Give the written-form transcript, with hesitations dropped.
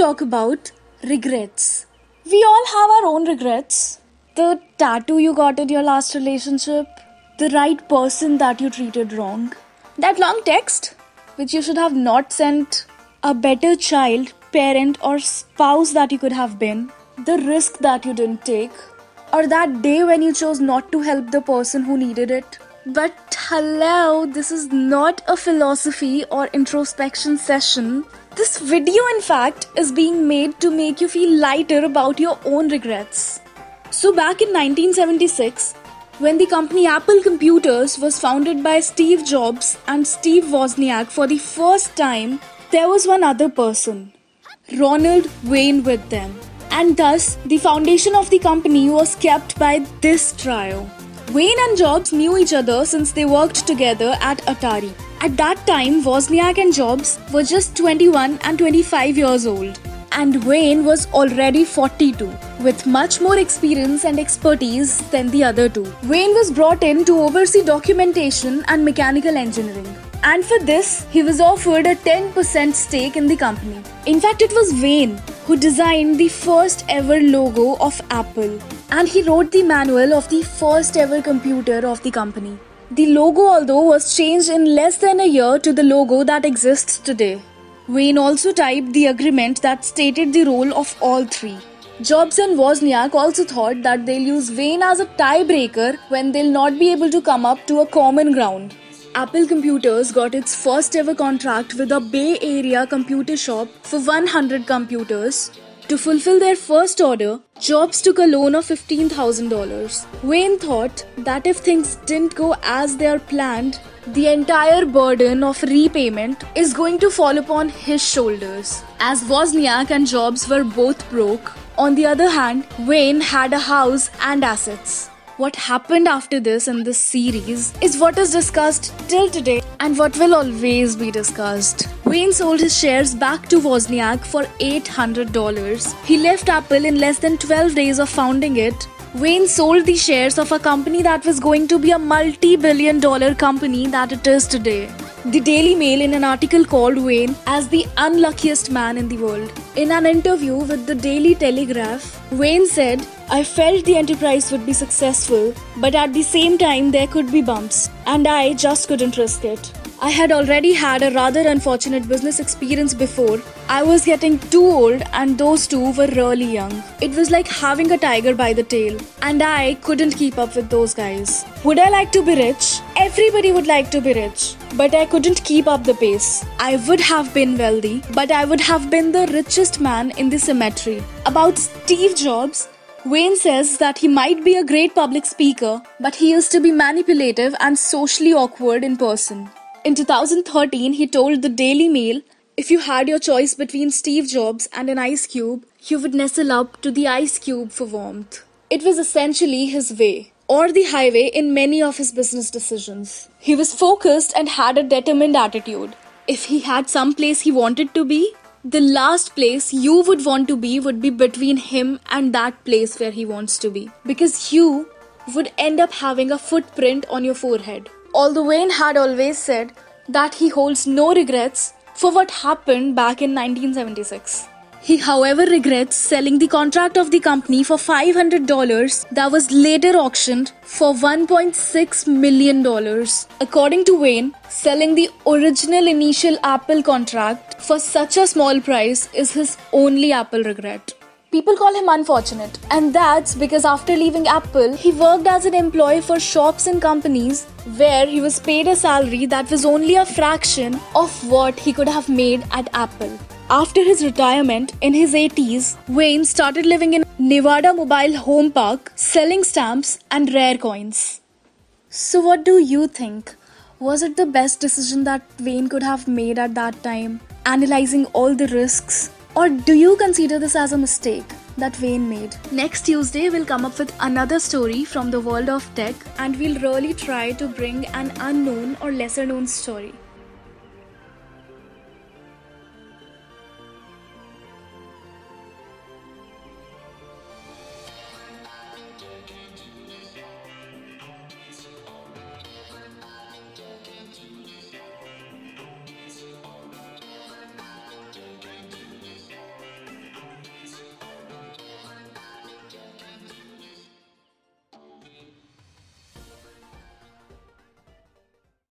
talk about regrets. We all have our own regrets. The tattoo you got in your last relationship, the right person that you treated wrong, that long text which you should have not sent, a better child, parent, or spouse that you could have been, the risk that you didn't take, or that day when you chose not to help the person who needed it. But hello, this is not a philosophy or introspection session. This video, in fact, is being made to make you feel lighter about your own regrets. So back in 1976, when the company Apple Computers was founded by Steve Jobs and Steve Wozniak for the first time, there was one other person, Ronald Wayne, with them. And thus, the foundation of the company was kept by this trio. Wayne and Jobs knew each other since they worked together at Atari. At that time, Wozniak and Jobs were just 21 and 25 years old. And Wayne was already 42, with much more experience and expertise than the other two. Wayne was brought in to oversee documentation and mechanical engineering. And for this, he was offered a 10% stake in the company. In fact, it was Wayne who designed the first ever logo of Apple. And he wrote the manual of the first ever computer of the company. The logo, although, was changed in less than a year to the logo that exists today. Wayne also typed the agreement that stated the role of all three. Jobs and Wozniak also thought that they'll use Wayne as a tiebreaker when they'll not be able to come up to a common ground. Apple Computers got its first ever contract with a Bay Area computer shop for 100 computers. To fulfill their first order, Jobs took a loan of $15,000. Wayne thought that if things didn't go as they are planned, the entire burden of repayment is going to fall upon his shoulders. As Wozniak and Jobs were both broke, on the other hand, Wayne had a house and assets. What happened after this in this series is what is discussed till today and what will always be discussed. Wayne sold his shares back to Wozniak for $800. He left Apple in less than 12 days of founding it. Wayne sold the shares of a company that was going to be a multi-billion-dollar company that it is today. The Daily Mail, in an article, called Wayne as the unluckiest man in the world. In an interview with the Daily Telegraph, Wayne said, "I felt the enterprise would be successful, but at the same time there could be bumps, and I just couldn't risk it. I had already had a rather unfortunate business experience before. I was getting too old and those two were really young. It was like having a tiger by the tail, and I couldn't keep up with those guys. Would I like to be rich? Everybody would like to be rich, but I couldn't keep up the pace. I would have been wealthy, but I would have been the richest man in the cemetery." About Steve Jobs, Wayne says that he might be a great public speaker, but he used to be manipulative and socially awkward in person. In 2013, he told the Daily Mail, if you had your choice between Steve Jobs and an ice cube, you would nestle up to the ice cube for warmth. It was essentially his way, or the highway, in many of his business decisions. He was focused and had a determined attitude. If he had some place he wanted to be, the last place you would want to be would be between him and that place where he wants to be. Because you would end up having a footprint on your forehead. Although Wayne had always said that he holds no regrets for what happened back in 1976. He, however, regrets selling the contract of the company for $500 that was later auctioned for $1.6 million. According to Wayne, selling the original initial Apple contract for such a small price is his only Apple regret. People call him unfortunate, and that's because after leaving Apple, he worked as an employee for shops and companies where he was paid a salary that was only a fraction of what he could have made at Apple. After his retirement in his 80s, Wayne started living in Nevada Mobile Home Park, selling stamps and rare coins. So what do you think? Was it the best decision that Wayne could have made at that time, analyzing all the risks? Or do you consider this as a mistake that Wayne made? Next Tuesday, we'll come up with another story from the world of tech, and we'll really try to bring an unknown or lesser known story.